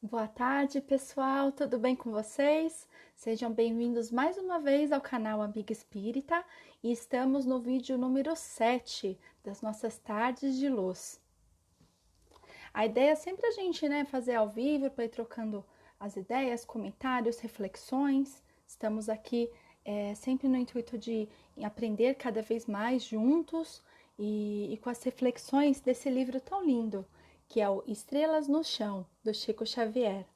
Boa tarde, pessoal, tudo bem com vocês? Sejam bem-vindos mais uma vez ao canal Amiga Espírita e estamos no vídeo número 7 das nossas tardes de luz. A ideia é sempre a gente, fazer ao vivo para ir trocando as ideias, comentários, reflexões. Estamos aqui sempre no intuito de aprender cada vez mais juntos e com as reflexões desse livro tão lindo, que é o Estrelas no Chão, do Chico Xavier.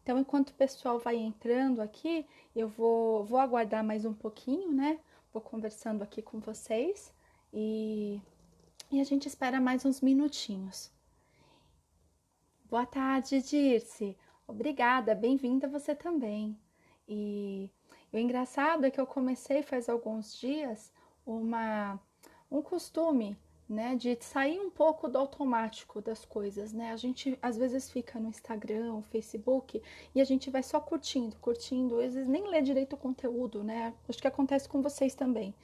Então, enquanto o pessoal vai entrando aqui, eu vou aguardar mais um pouquinho, né? Vou conversando aqui com vocês e a gente espera mais uns minutinhos. Boa tarde, Dirce. Obrigada, bem-vinda você também. E o engraçado é que eu comecei faz alguns dias um costume, né, de sair um pouco do automático das coisas, né? A gente às vezes fica no Instagram, no Facebook e a gente vai só curtindo, curtindo, às vezes nem lê direito o conteúdo, né? Acho que acontece com vocês também.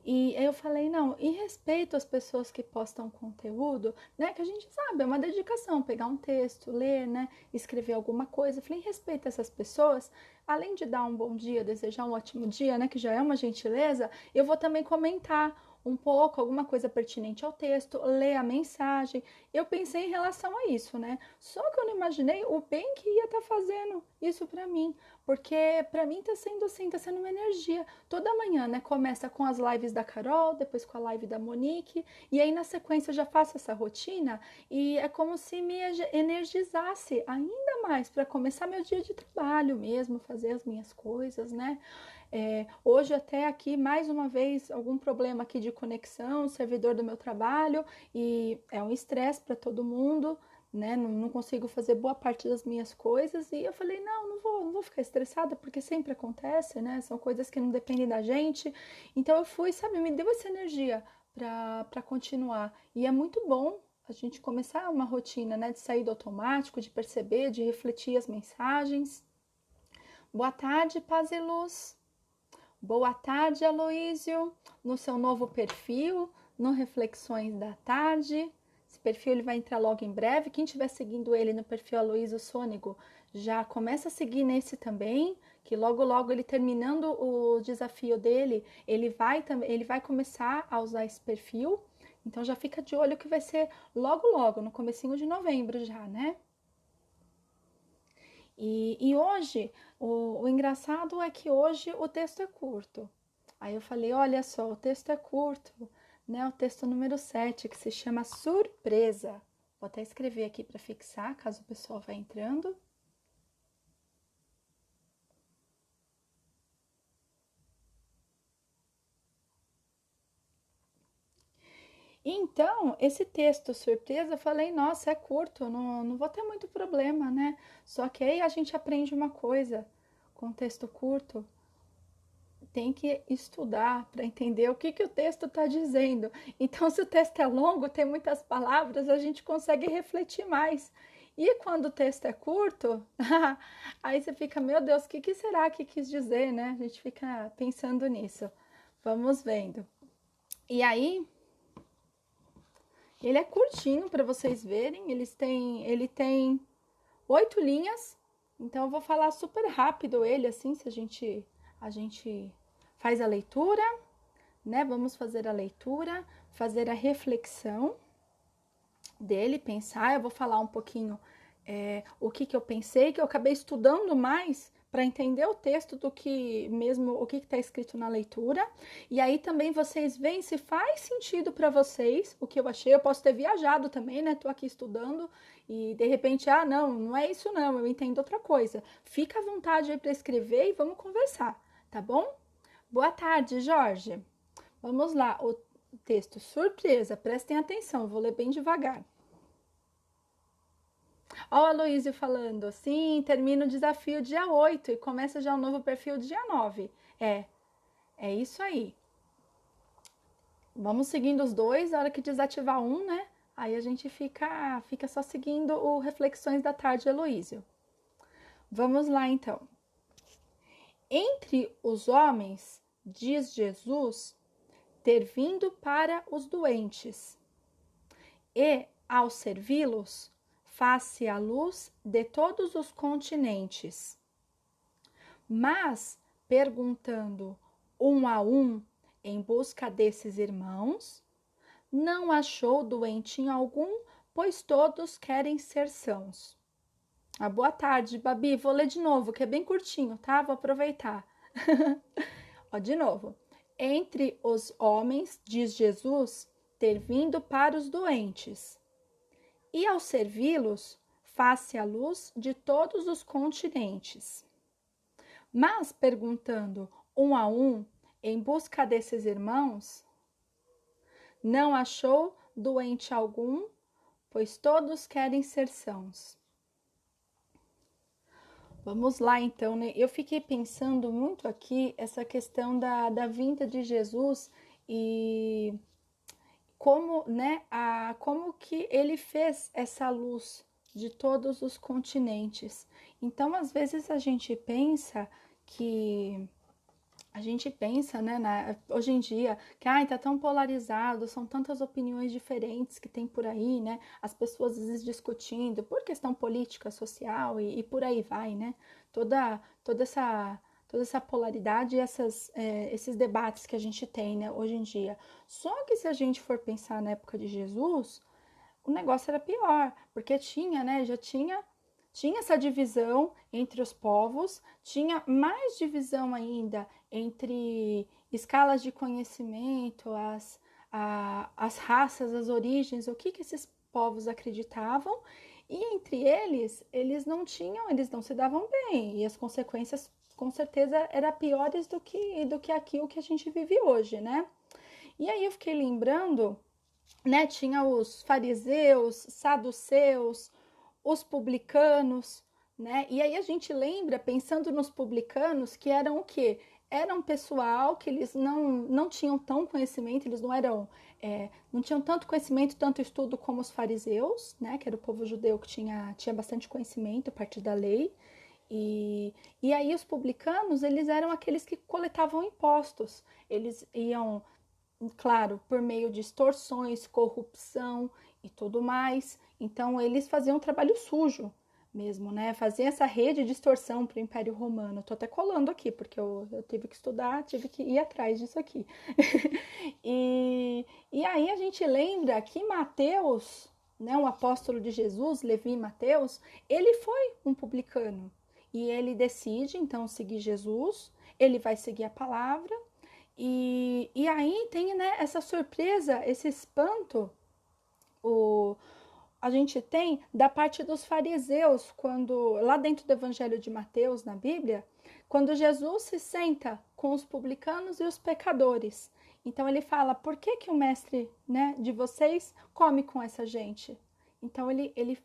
E aí eu falei, não, e respeito as pessoas que postam conteúdo, né? Que a gente sabe, é uma dedicação, pegar um texto, ler, né? Escrever alguma coisa. Eu falei, respeito essas pessoas. Além de dar um bom dia, desejar um ótimo dia, né? Que já é uma gentileza, eu vou também comentar um pouco, alguma coisa pertinente ao texto, ler a mensagem. Eu pensei em relação a isso, né? Só que eu não imaginei o bem que ia estar fazendo isso para mim, porque para mim tá sendo assim, tá sendo uma energia. Toda manhã, né? Começa com as lives da Carol, depois com a live da Monique, e aí na sequência eu já faço essa rotina e é como se me energizasse ainda mais para começar meu dia de trabalho mesmo, fazer as minhas coisas, né? Hoje até aqui, mais uma vez, algum problema aqui de conexão, servidor do meu trabalho, e é um estresse para todo mundo, né? Não consigo fazer boa parte das minhas coisas, e eu falei, não vou ficar estressada, porque sempre acontece, né? São coisas que não dependem da gente. Então eu fui, sabe, me deu essa energia para continuar. E é muito bom a gente começar uma rotina, né? De sair do automático, de perceber, de refletir as mensagens. Boa tarde, paz e luz. Boa tarde, Aloísio, no seu novo perfil, no Reflexões da Tarde. Esse perfil ele vai entrar logo em breve. Quem estiver seguindo ele no perfil Aloísio Sônego, já começa a seguir nesse também, que logo ele terminando o desafio dele, ele vai começar a usar esse perfil. Então já fica de olho que vai ser logo, no comecinho de novembro já, né? E hoje, o engraçado é que hoje o texto é curto. Aí eu falei, olha só, o texto é curto, né? O texto número 7 que se chama Surpresa. Vou até escrever aqui para fixar, caso o pessoal vá entrando. Então, esse texto surpresa, eu falei, nossa, é curto, não vou ter muito problema, né? Só que aí a gente aprende uma coisa com texto curto, tem que estudar para entender o que o texto está dizendo. Então, se o texto é longo, tem muitas palavras, a gente consegue refletir mais. E quando o texto é curto, aí você fica, meu Deus, o que será que quis dizer, né? A gente fica pensando nisso. Vamos vendo. E aí, ele é curtinho para vocês verem. Ele tem 8 linhas. Então, eu vou falar super rápido ele, assim, se a gente faz a leitura, né? Vamos fazer a leitura, fazer a reflexão dele, pensar. Eu vou falar um pouquinho o que eu pensei, que eu acabei estudando mais para entender o texto do que mesmo o que está escrito na leitura. E aí também vocês veem se faz sentido para vocês o que eu achei. Eu posso ter viajado também, né? Tô aqui estudando e de repente, não é isso não, eu entendo outra coisa. Fica à vontade aí para escrever e vamos conversar, tá bom? Boa tarde, Jorge. Vamos lá, o texto surpresa, prestem atenção, vou ler bem devagar. Ó, o Aloysio falando, sim, termina o desafio dia 8 e começa já o novo perfil dia 9. É isso aí. Vamos seguindo os dois, a hora que desativar um, né? Aí a gente fica só seguindo o Reflexões da Tarde, Aloysio. Vamos lá, então. Entre os homens, diz Jesus, ter vindo para os doentes, e, ao servi-los, faz-se a luz de todos os continentes. Mas, perguntando um a um em busca desses irmãos, não achou doentinho algum, pois todos querem ser sãos. Boa tarde, Babi. Vou ler de novo, que é bem curtinho, tá? Vou aproveitar. De novo. Entre os homens, diz Jesus, ter vindo para os doentes. E ao servi-los, faz-se a luz de todos os continentes. Mas, perguntando um a um, em busca desses irmãos, não achou doente algum, pois todos querem ser sãos. Vamos lá, então, né? Eu fiquei pensando muito aqui essa questão da vinda de Jesus e como, né, como que ele fez essa luz de todos os continentes. Então, às vezes a gente pensa que né, hoje em dia, que tá tão polarizado, são tantas opiniões diferentes que tem por aí, né? As pessoas às vezes discutindo por questão política, social e por aí vai, né? Toda essa polaridade e esses debates que a gente tem, né, hoje em dia. Só que se a gente for pensar na época de Jesus, o negócio era pior, porque já tinha essa divisão entre os povos, tinha mais divisão ainda entre escalas de conhecimento, as raças, as origens, o que esses povos acreditavam, e entre eles não se davam bem, e as consequências com certeza eram piores do que aquilo que a gente vive hoje, né? E aí eu fiquei lembrando, né, tinha os fariseus, saduceus, os publicanos, né? E aí a gente lembra, pensando nos publicanos, que eram o quê? Era um pessoal que eles não tinham tão conhecimento, eles não tinham tanto conhecimento, tanto estudo como os fariseus, né? Que era o povo judeu que tinha bastante conhecimento a partir da lei. E aí os publicanos, eles eram aqueles que coletavam impostos. Eles iam, claro, por meio de extorsões, corrupção e tudo mais. Então, eles faziam um trabalho sujo mesmo, né? Faziam essa rede de extorsão para o Império Romano. Tô até colando aqui, porque eu tive que estudar, tive que ir atrás disso aqui. e aí a gente lembra que Mateus, né, um apóstolo de Jesus, Levi e Mateus, ele foi um publicano. E ele decide, então, seguir Jesus, ele vai seguir a palavra, e aí tem, né, essa surpresa, esse espanto, a gente tem da parte dos fariseus, quando lá dentro do Evangelho de Mateus, na Bíblia, quando Jesus se senta com os publicanos e os pecadores. Então ele fala, por que o mestre, né, de vocês come com essa gente? Então eles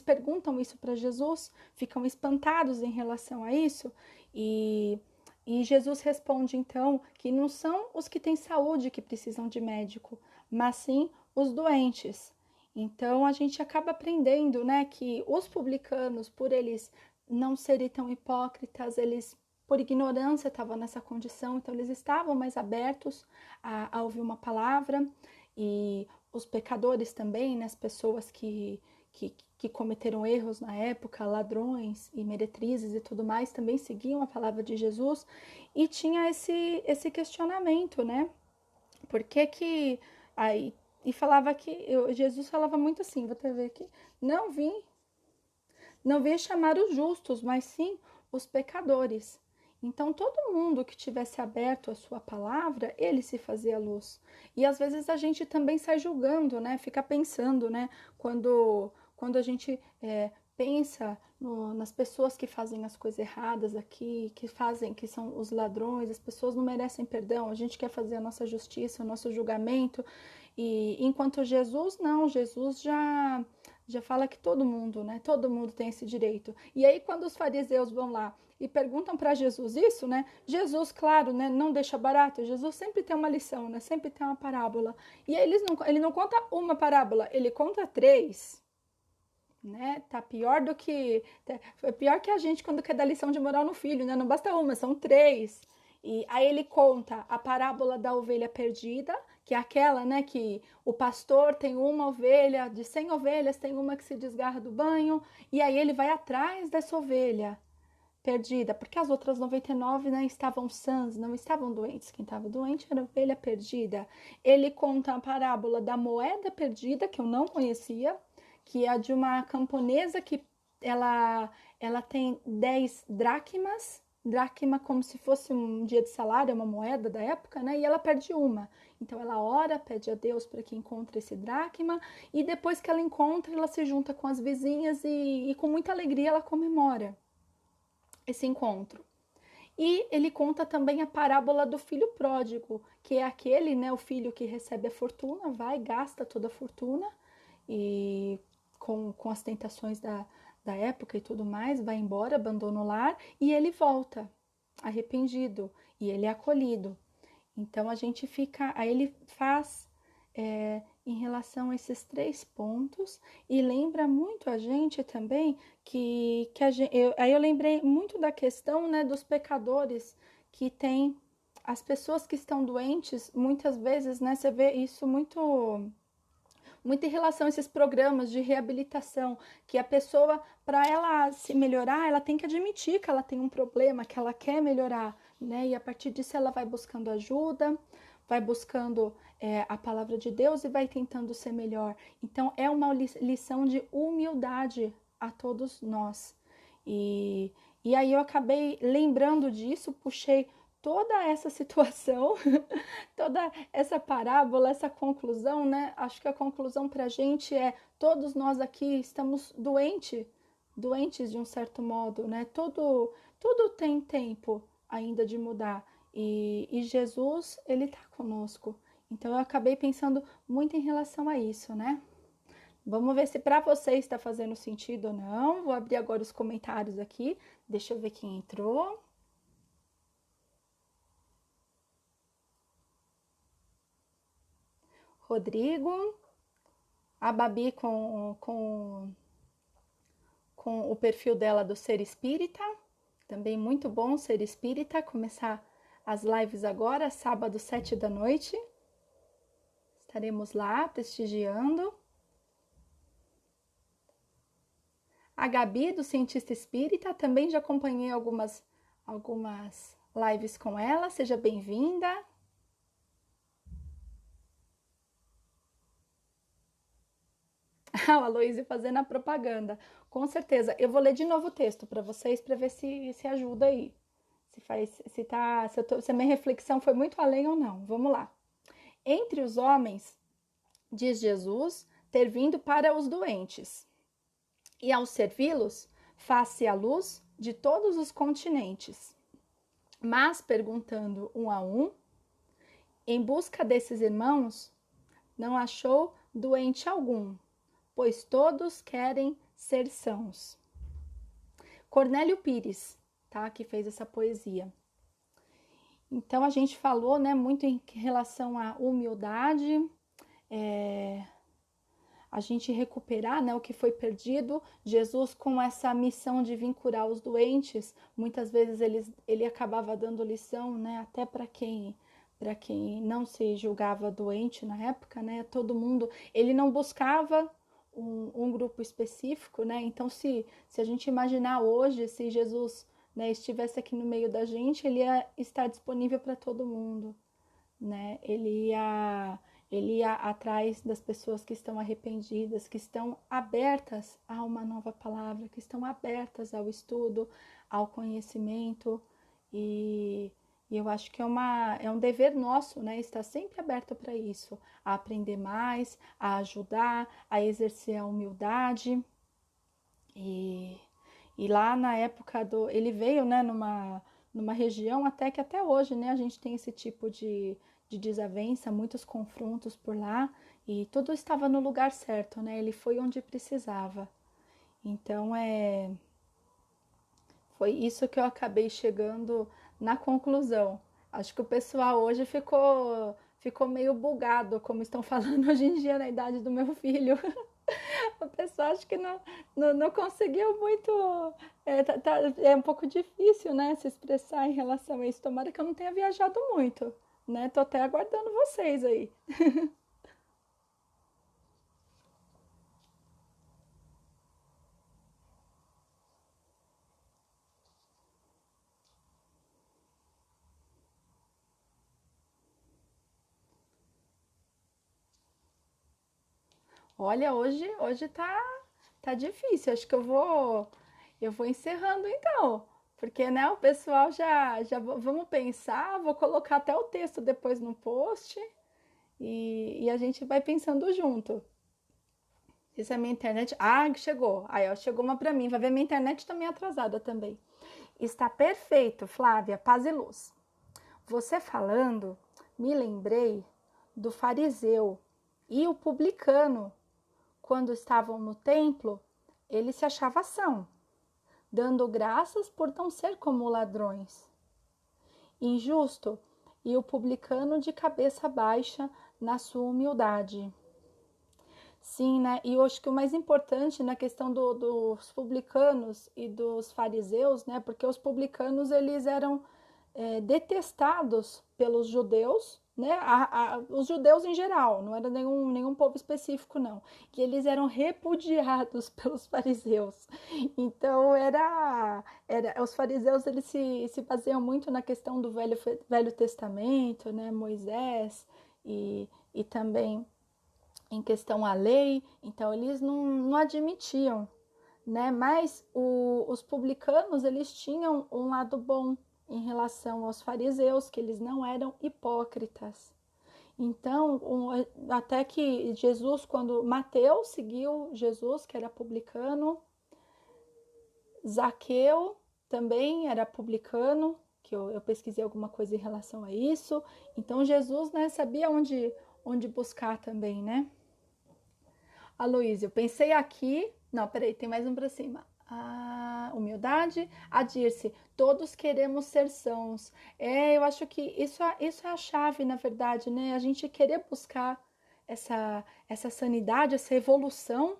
perguntam isso para Jesus, ficam espantados em relação a isso, e Jesus responde, então, que não são os que têm saúde que precisam de médico, mas sim os doentes. Então, a gente acaba aprendendo, né, que os publicanos, por eles não serem tão hipócritas, eles, por ignorância, estavam nessa condição, então eles estavam mais abertos a ouvir uma palavra, e os pecadores também, né, as pessoas que cometeram erros na época, ladrões e meretrizes e tudo mais, também seguiam a palavra de Jesus, e tinha esse questionamento, né? Por que aí, e falava que Jesus falava muito assim, vou até ver aqui, não vim chamar os justos, mas sim os pecadores. Então, todo mundo que tivesse aberto a sua palavra, ele se fazia luz. E às vezes a gente também sai julgando, né? Fica pensando, né? Quando a gente pensa nas pessoas que fazem as coisas erradas aqui, que são os ladrões, as pessoas não merecem perdão, a gente quer fazer a nossa justiça, o nosso julgamento. E enquanto Jesus, não, Jesus já fala que todo mundo, né? Todo mundo tem esse direito. E aí, quando os fariseus vão lá e perguntam para Jesus isso, né? Jesus, claro, né? Não deixa barato. Jesus sempre tem uma lição, né? Sempre tem uma parábola. E aí ele não conta uma parábola, ele conta 3, né? Tá pior do que é pior que a gente quando quer dar lição de moral no filho, né? Não basta uma, são 3. E aí ele conta a parábola da ovelha perdida, que é aquela, né, que o pastor tem uma ovelha, de 100 ovelhas, tem uma que se desgarra do banho, e aí ele vai atrás dessa ovelha perdida, porque as outras 99, né, estavam sãs, não estavam doentes. Quem estava doente era a ovelha perdida. Ele conta a parábola da moeda perdida, que eu não conhecia, que é a de uma camponesa que ela tem 10 dracmas, dracma como se fosse um dia de salário, uma moeda da época, né? E ela perde uma. Então ela ora, pede a Deus para que encontre esse dracma, e depois que ela encontra, ela se junta com as vizinhas e com muita alegria ela comemora esse encontro. E ele conta também a parábola do filho pródigo, que é aquele, né, o filho que recebe a fortuna, vai, gasta toda a fortuna, e com as tentações da época e tudo mais, vai embora, abandona o lar, e ele volta arrependido, e ele é acolhido. Então a gente fica, aí ele faz em relação a esses 3 pontos, e lembra muito a gente também que aí eu lembrei muito da questão, né, dos pecadores, que tem as pessoas que estão doentes, muitas vezes, né, você vê isso muito em relação a esses programas de reabilitação, que a pessoa, para ela se melhorar, ela tem que admitir que ela tem um problema, que ela quer melhorar, né? E a partir disso ela vai buscando ajuda, vai buscando a palavra de Deus e vai tentando ser melhor. Então é uma lição de humildade a todos nós. E aí eu acabei lembrando disso, puxei toda essa situação, toda essa parábola, essa conclusão, né? Acho que a conclusão para a gente é: todos nós aqui estamos doentes de um certo modo, né? Tudo tem tempo ainda de mudar, e Jesus, ele está conosco. Então eu acabei pensando muito em relação a isso, né? Vamos ver se para você está fazendo sentido ou não. Vou abrir agora os comentários aqui. Deixa eu ver quem entrou. Rodrigo, a Babi com o perfil dela do Ser Espírita, também muito bom Ser Espírita, começar as lives agora, sábado, 7 da noite, estaremos lá prestigiando. A Gabi, do Cientista Espírita, também já acompanhei algumas lives com ela, seja bem-vinda. O Aloysio fazendo a propaganda. Com certeza. Eu vou ler de novo o texto para vocês, para ver se ajuda aí. Se a minha reflexão foi muito além ou não. Vamos lá. Entre os homens, diz Jesus, ter vindo para os doentes, e ao servi-los, faz-se a luz de todos os continentes. Mas, perguntando um a um, em busca desses irmãos, não achou doente algum, pois todos querem ser sãos. Cornélio Pires, tá, que fez essa poesia. Então a gente falou, né, muito em relação à humildade, a gente recuperar, né, o que foi perdido. Jesus, com essa missão de vir curar os doentes, muitas vezes ele acabava dando lição, né, até para quem não se julgava doente na época, né, todo mundo. Ele não buscava um grupo específico, né? Então, se a gente imaginar hoje, se Jesus, né, estivesse aqui no meio da gente, ele ia estar disponível para todo mundo, né? Ele ia atrás das pessoas que estão arrependidas, que estão abertas a uma nova palavra, que estão abertas ao estudo, ao conhecimento, e eu acho que é um dever nosso, né? Estar sempre aberto para isso, a aprender mais, a ajudar, a exercer a humildade. E lá na época ele veio, né, numa região até que até hoje, né, a gente tem esse tipo de desavença, muitos confrontos por lá, e tudo estava no lugar certo, né? Ele foi onde precisava. Então foi isso que eu acabei chegando na conclusão. Acho que o pessoal hoje ficou meio bugado, como estão falando hoje em dia na idade do meu filho. O pessoal acho que não conseguiu muito. É um pouco difícil, né, se expressar em relação a isso. Tomara que eu não tenha viajado muito. né? Tô até aguardando vocês aí. Olha, hoje tá difícil. Acho que eu vou encerrando então, porque né, o pessoal vamos pensar, vou colocar até o texto depois no post e a gente vai pensando junto. Isso é minha internet. Ah, chegou. Aí, ó, chegou uma pra mim. Vai ver, minha internet tá meio atrasada também. Está perfeito, Flávia. Paz e luz. Você falando, me lembrei do fariseu e o publicano. Quando estavam no templo, ele se achava são, dando graças por não ser como ladrões. Injusto e o publicano de cabeça baixa na sua humildade. Sim, né? E eu acho que o mais importante na questão dos publicanos e dos fariseus, né? Porque os publicanos eles eram detestados pelos judeus, né? Os judeus em geral, não era nenhum povo específico, não. E eles eram repudiados pelos fariseus. Então os fariseus eles se baseiam muito na questão do Velho Testamento, né? Moisés e também em questão à lei, então eles não admitiam, né? Mas os publicanos eles tinham um lado bom em relação aos fariseus, que eles não eram hipócritas. Então, até que Jesus, quando Mateus seguiu Jesus, que era publicano, Zaqueu também era publicano, que eu pesquisei alguma coisa em relação a isso. Então, Jesus, né, sabia onde buscar também, né? Aloísio, eu pensei aqui. Não, peraí, tem mais um para cima. A humildade. A Dirce, todos queremos ser sãos. Eu acho que isso é a chave, na verdade, né? A gente querer buscar essa sanidade, essa evolução,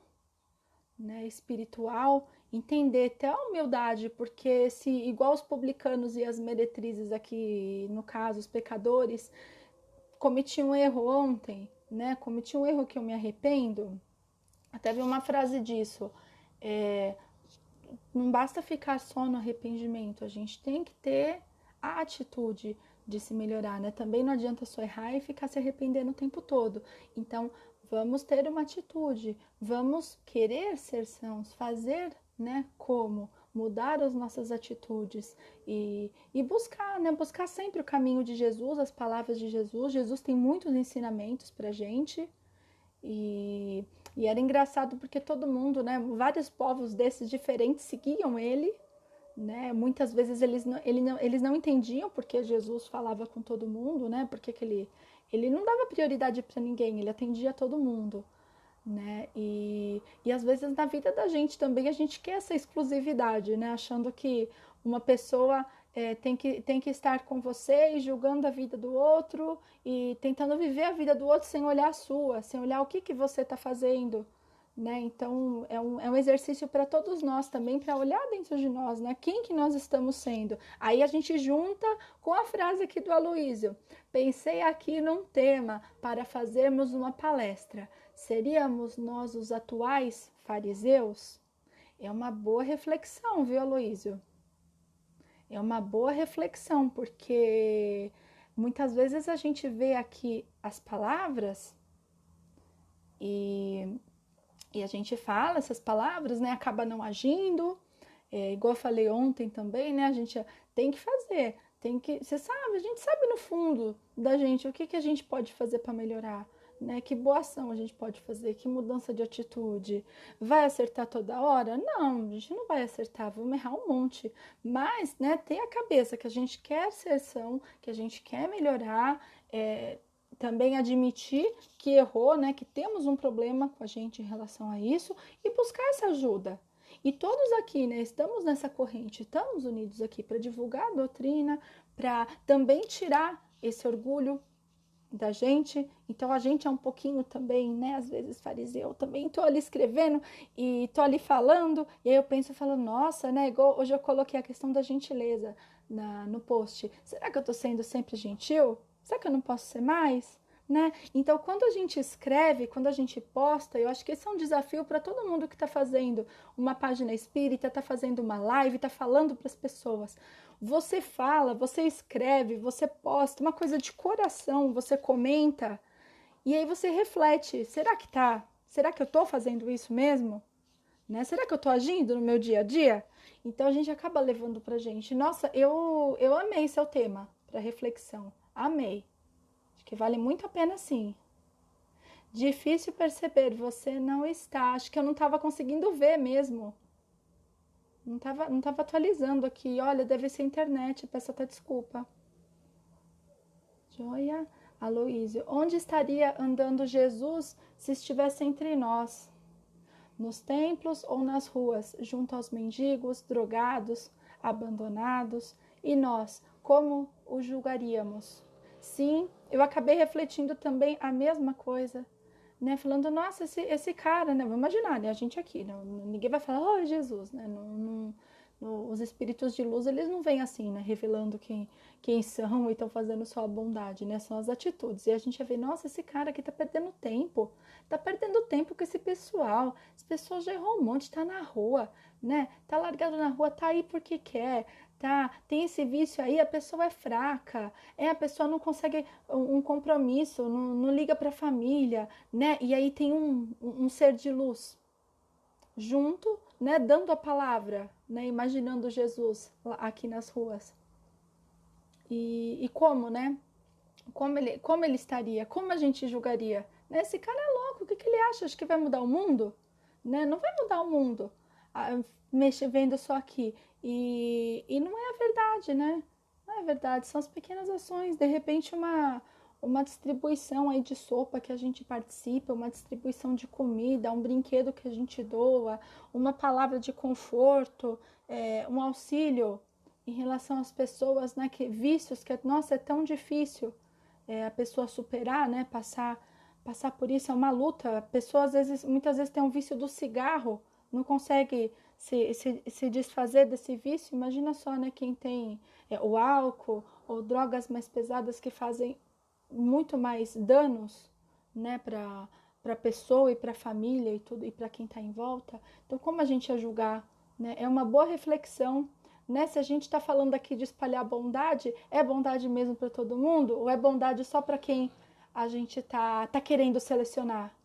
né, espiritual, entender até a humildade, porque se igual os publicanos e as meretrizes aqui, no caso, os pecadores, cometi um erro ontem, né? Cometi um erro que eu me arrependo. Até vi uma frase disso. É, não basta ficar só no arrependimento, a gente tem que ter a atitude de se melhorar, né? Também não adianta só errar e ficar se arrependendo o tempo todo. Então, vamos ter uma atitude, vamos querer ser sãos, fazer, né? Como? Mudar as nossas atitudes e buscar, né? Buscar sempre o caminho de Jesus, as palavras de Jesus. Jesus tem muitos ensinamentos pra gente, e, e era engraçado porque todo mundo, né, vários povos desses diferentes seguiam ele, né? Muitas vezes eles não entendiam porque Jesus falava com todo mundo, né? Porque que ele não dava prioridade para ninguém, ele atendia todo mundo, né? E às vezes na vida da gente também a gente quer essa exclusividade, né? Achando que uma pessoa tem que estar com você e julgando a vida do outro e tentando viver a vida do outro sem olhar a sua, sem olhar o que você está fazendo, né? Então é um exercício para todos nós também, para olhar dentro de nós, né? Quem que nós estamos sendo? Aí a gente junta com a frase aqui do Aloísio. Pensei aqui num tema para fazermos uma palestra. Seríamos nós os atuais fariseus? É uma boa reflexão, viu, Aloísio? É uma boa reflexão, porque muitas vezes a gente vê aqui as palavras e, e a gente fala essas palavras, né? Acaba não agindo, igual eu falei ontem também, né? A gente tem que fazer, tem que. Você sabe, a gente sabe no fundo da gente o que a gente pode fazer para melhorar. Né? Que boa ação a gente pode fazer, que mudança de atitude. Vai acertar toda hora? Não, a gente não vai acertar, vamos errar um monte. Mas, né, tem a cabeça que a gente quer ser são, que a gente quer melhorar, também admitir que errou, né, que temos um problema com a gente em relação a isso e buscar essa ajuda. E todos aqui, né, estamos nessa corrente, estamos unidos aqui para divulgar a doutrina, para também tirar esse orgulho da gente. Então a gente é um pouquinho também, né, às vezes fariseu, também tô ali escrevendo e tô ali falando, e aí eu penso, falando, nossa, né, igual hoje eu coloquei a questão da gentileza no post. Será que eu tô sendo sempre gentil? Será que eu não posso ser mais? Né? Então, quando a gente escreve, quando a gente posta, eu acho que esse é um desafio para todo mundo que está fazendo uma página espírita, está fazendo uma live, está falando para as pessoas. Você fala, você escreve, você posta, uma coisa de coração, você comenta, e aí você reflete, será que tá? Será que eu estou fazendo isso mesmo? Né? Será que eu estou agindo no meu dia a dia? Então a gente acaba levando pra gente. Nossa, eu amei seu tema para reflexão. Amei. Acho que vale muito a pena sim. Difícil perceber, você não está. Acho que eu não estava conseguindo ver mesmo. Não tava atualizando aqui. Olha, deve ser internet, peço até desculpa. Joia Aloísio. Onde estaria andando Jesus se estivesse entre nós? Nos templos ou nas ruas, junto aos mendigos, drogados, abandonados? E nós, como o julgaríamos? Sim, eu acabei refletindo também a mesma coisa, né? Falando, nossa, esse cara, né? Vamos imaginar, né? A gente aqui, ninguém vai falar, oh, Jesus, né? Os espíritos de luz, eles não vêm assim, né? Revelando quem são e estão fazendo só a bondade, né? São as atitudes. E a gente vai ver, nossa, esse cara aqui tá perdendo tempo. Tá perdendo tempo com esse pessoal. Esse pessoal já errou um monte, tá na rua, né? Tá largado na rua, tá aí porque quer, tá? Tem esse vício aí, a pessoa é fraca, a pessoa não consegue um compromisso, não liga pra família, né? E aí tem um ser de luz junto, né? Dando a palavra, né? Imaginando Jesus aqui nas ruas. E como, né? Como ele estaria? Como a gente julgaria? Né? Esse cara é louco, o que ele acha? Acha que vai mudar o mundo? Né? Não vai mudar o mundo vendo só aqui. E não é a verdade, né? Não é verdade, são as pequenas ações. De repente, uma distribuição aí de sopa que a gente participa, uma distribuição de comida, um brinquedo que a gente doa, uma palavra de conforto, um auxílio em relação às pessoas, né, que vícios que, nossa, é tão difícil a pessoa superar, né, passar por isso, é uma luta. A pessoa, muitas vezes tem um vício do cigarro, não consegue se desfazer desse vício. Imagina só, né, quem tem o álcool ou drogas mais pesadas que fazem muito mais danos, né, para a pessoa e para a família e tudo, e para quem está em volta. Então, como a gente ia julgar? Né? É uma boa reflexão, né? Se a gente está falando aqui de espalhar bondade, é bondade mesmo para todo mundo? Ou é bondade só para quem a gente tá querendo selecionar?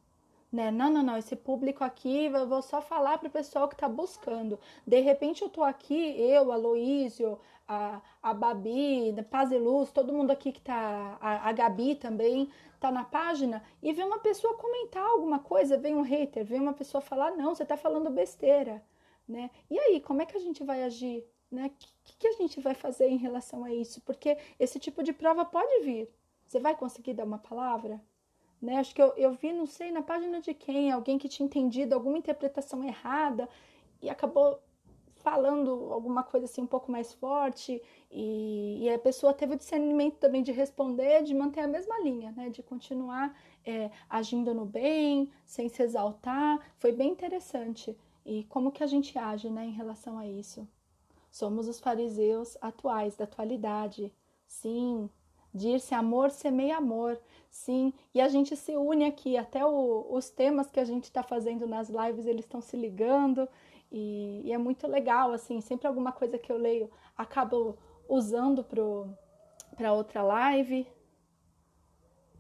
Né? Não, esse público aqui, eu vou só falar para o pessoal que está buscando. De repente eu tô aqui, eu, a Loísio, a Babi, a Paz e Luz, todo mundo aqui que tá, a Gabi também, tá na página, e vê uma pessoa comentar alguma coisa, vem um hater, vem uma pessoa falar, não, você tá falando besteira, né? E aí, como é que a gente vai agir? Né? Que a gente vai fazer em relação a isso? Porque esse tipo de prova pode vir. Você vai conseguir dar uma palavra? Né? Acho que eu vi, não sei, na página de quem, alguém que tinha entendido alguma interpretação errada e acabou falando alguma coisa assim um pouco mais forte e a pessoa teve o discernimento também de responder, de manter a mesma linha, né? De continuar agindo no bem, sem se exaltar. Foi bem interessante. E como que a gente age, né, em relação a isso? Somos os fariseus atuais, da atualidade. Sim, dir-se amor, semeia amor. Sim, e a gente se une aqui. Até os temas que a gente está fazendo nas lives, eles estão se ligando. E é muito legal, assim. Sempre alguma coisa que eu leio, acabo usando para outra live.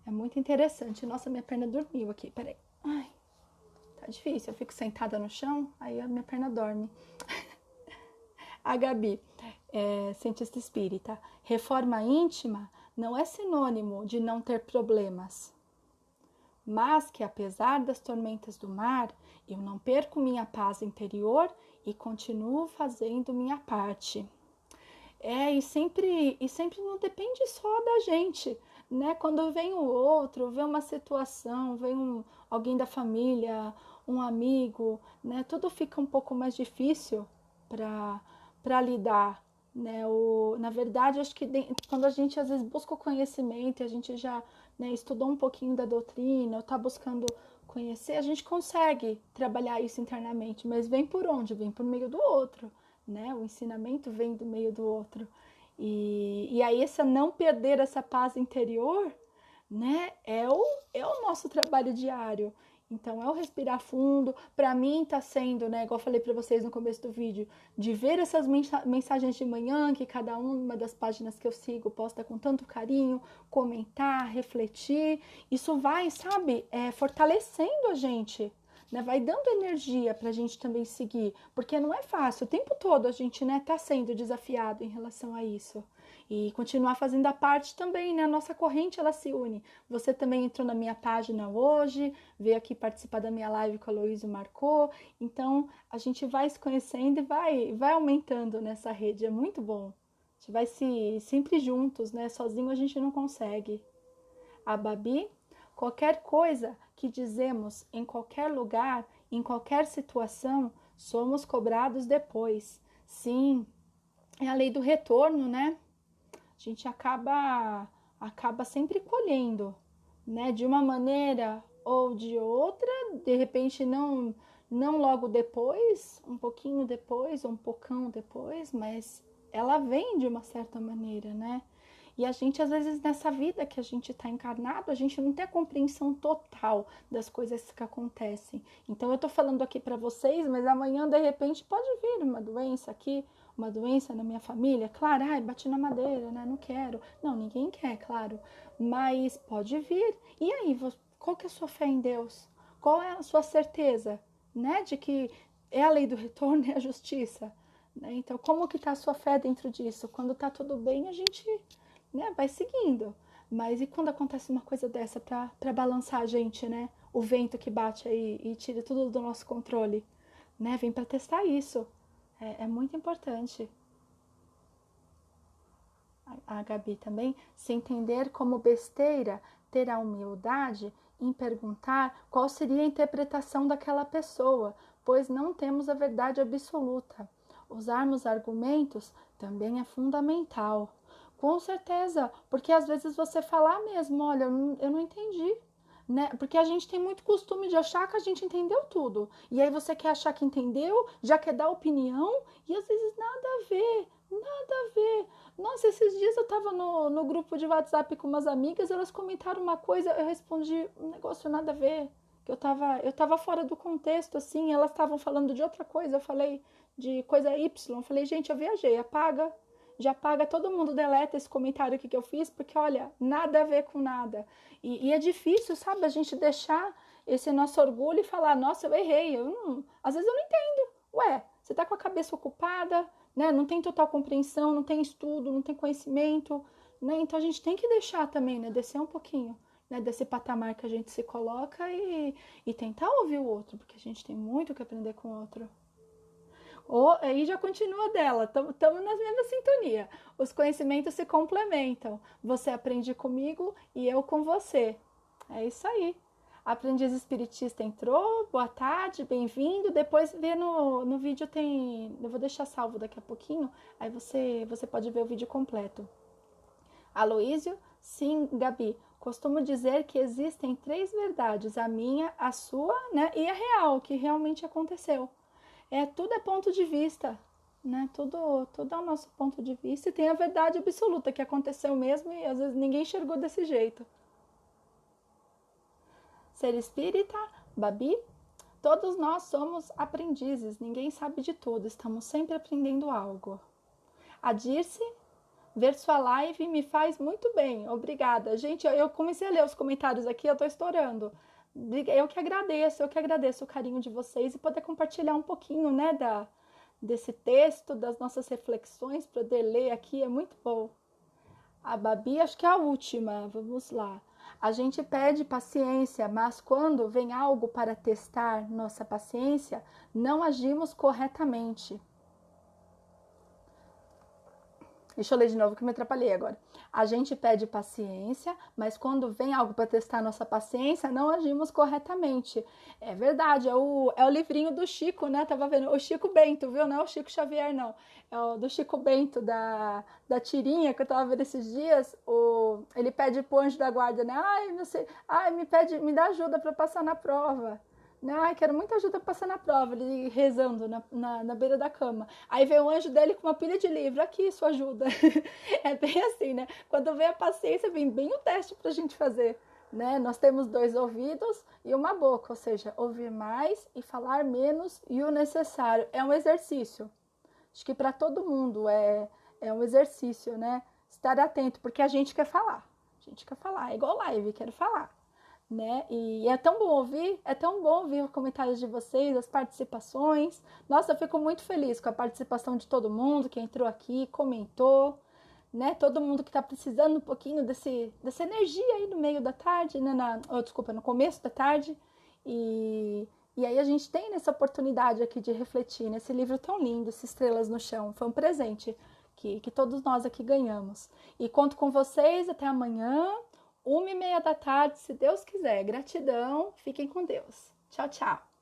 É muito interessante. Nossa, minha perna dormiu aqui. Peraí. Ai, tá difícil. Eu fico sentada no chão, aí a minha perna dorme. A Gabi, cientista espírita, reforma íntima não é sinônimo de não ter problemas, mas que apesar das tormentas do mar, eu não perco minha paz interior e continuo fazendo minha parte. E sempre não depende só da gente, né? Quando vem o outro, vem uma situação, vem alguém da família, um amigo, né? Tudo fica um pouco mais difícil para lidar, né? Na verdade, acho que quando a gente às vezes busca o conhecimento, a gente já, né, estudou um pouquinho da doutrina, ou está buscando conhecer, a gente consegue trabalhar isso internamente, mas vem por onde? Vem por meio do outro, né? O ensinamento vem do meio do outro. E aí, esse não perder essa paz interior, né, é o nosso trabalho diário. Então, é o respirar fundo. Para mim, tá sendo, né, igual eu falei para vocês no começo do vídeo, de ver essas mensagens de manhã, que cada uma das páginas que eu sigo posta com tanto carinho, comentar, refletir. Isso vai, sabe, fortalecendo a gente, né? Vai dando energia para a gente também seguir, porque não é fácil. O tempo todo a gente, né, tá sendo desafiado em relação a isso. E continuar fazendo a parte também, né? A nossa corrente, ela se une. Você também entrou na minha página hoje, veio aqui participar da minha live com a Aloysio Marcou. Então, a gente vai se conhecendo e vai aumentando nessa rede. É muito bom. A gente vai sempre juntos, né? Sozinho a gente não consegue. A Babi, qualquer coisa que dizemos em qualquer lugar, em qualquer situação, somos cobrados depois. Sim, é a lei do retorno, né? A gente acaba sempre colhendo, né? De uma maneira ou de outra, de repente não logo depois, um pouquinho depois, ou um pocão depois, mas ela vem de uma certa maneira, né? E a gente, às vezes, nessa vida que a gente está encarnado, a gente não tem a compreensão total das coisas que acontecem. Então, eu estou falando aqui para vocês, mas amanhã, de repente, pode vir uma doença aqui, uma doença na minha família. Claro, ai, bati na madeira, né? Não quero. Não, ninguém quer, claro. Mas pode vir. E aí, qual que é a sua fé em Deus? Qual é a sua certeza, né? De que é a lei do retorno e a justiça. Né? Então, como que está a sua fé dentro disso? Quando está tudo bem, a gente, né, vai seguindo. Mas e quando acontece uma coisa dessa para balançar a gente, né? O vento que bate aí e tira tudo do nosso controle, né? Vem para testar isso. É muito importante. A Gabi também, se entender como besteira, ter a humildade em perguntar qual seria a interpretação daquela pessoa, pois não temos a verdade absoluta. Usarmos argumentos também é fundamental. Com certeza, porque às vezes você falar mesmo, olha, eu não entendi, né? Porque a gente tem muito costume de achar que a gente entendeu tudo. E aí você quer achar que entendeu, já quer dar opinião, e às vezes nada a ver, nada a ver. Nossa, esses dias eu tava no grupo de WhatsApp com umas amigas, elas comentaram uma coisa, eu respondi um negócio nada a ver. Que eu tava fora do contexto, assim, elas estavam falando de outra coisa, eu falei de coisa Y, eu falei, gente, eu viajei, apaga, já apaga, todo mundo deleta esse comentário aqui que eu fiz, porque olha, nada a ver com nada. E é difícil, sabe, a gente deixar esse nosso orgulho e falar, nossa, eu errei, às vezes eu não entendo. Ué, você tá com a cabeça ocupada, né? Não tem total compreensão, não tem estudo, não tem conhecimento, né? Então a gente tem que deixar também, né? Descer um pouquinho, né? Desse patamar que a gente se coloca e tentar ouvir o outro, porque a gente tem muito que aprender com o outro. Aí já continua dela, estamos na mesma sintonia. Os conhecimentos se complementam. Você aprende comigo e eu com você. É isso aí. Aprendiz Espiritista entrou, boa tarde, bem-vindo. Depois vê no vídeo, eu vou deixar salvo daqui a pouquinho, aí você pode ver o vídeo completo. Aloísio, sim, Gabi, costumo dizer que existem 3 verdades, a minha, a sua, né, e a real, que realmente aconteceu. Tudo é ponto de vista, né? Tudo é o nosso ponto de vista e tem a verdade absoluta que aconteceu mesmo e às vezes ninguém enxergou desse jeito. Ser espírita, Babi, todos nós somos aprendizes, ninguém sabe de tudo, estamos sempre aprendendo algo. A Dirce, ver sua live me faz muito bem, obrigada. Gente, eu comecei a ler os comentários aqui, eu tô estourando. Eu que agradeço o carinho de vocês e poder compartilhar um pouquinho, né, desse texto, das nossas reflexões, poder ler aqui, é muito bom. A Babi, acho que é a última, vamos lá. A gente pede paciência, mas quando vem algo para testar nossa paciência, não agimos corretamente. Deixa eu ler de novo que me atrapalhei agora. A gente pede paciência, mas quando vem algo para testar nossa paciência, não agimos corretamente. É verdade, é o livrinho do Chico, né? Tava vendo, o Chico Bento, viu? Não é o Chico Xavier, não. É o do Chico Bento, da tirinha que eu tava vendo esses dias. Ele pede pro anjo da guarda, né? Ai, me dá ajuda para passar na prova. né? Ai, quero muita ajuda para passar na prova, ele rezando na beira da cama. Aí vem o anjo dele com uma pilha de livro, aqui, sua ajuda. É bem assim, né? Quando vem a paciência, vem bem o teste para a gente fazer, né? Nós temos 2 ouvidos e uma boca, ou seja, ouvir mais e falar menos e o necessário. É um exercício. Acho que para todo mundo é um exercício, né? Estar atento, porque a gente quer falar. A gente quer falar, é igual live, quero falar, né? E é tão bom ouvir os comentários de vocês, as participações. Nossa, eu fico muito feliz com a participação de todo mundo que entrou aqui, comentou, né? Todo mundo que está precisando um pouquinho dessa energia aí no meio da tarde, né? Desculpa, no começo da tarde. E aí a gente tem essa oportunidade aqui de refletir nesse livro tão lindo, esse Estrelas no Chão. Foi um presente que todos nós aqui ganhamos. E conto com vocês até amanhã, 1h30 da tarde, se Deus quiser. Gratidão, fiquem com Deus. Tchau, tchau.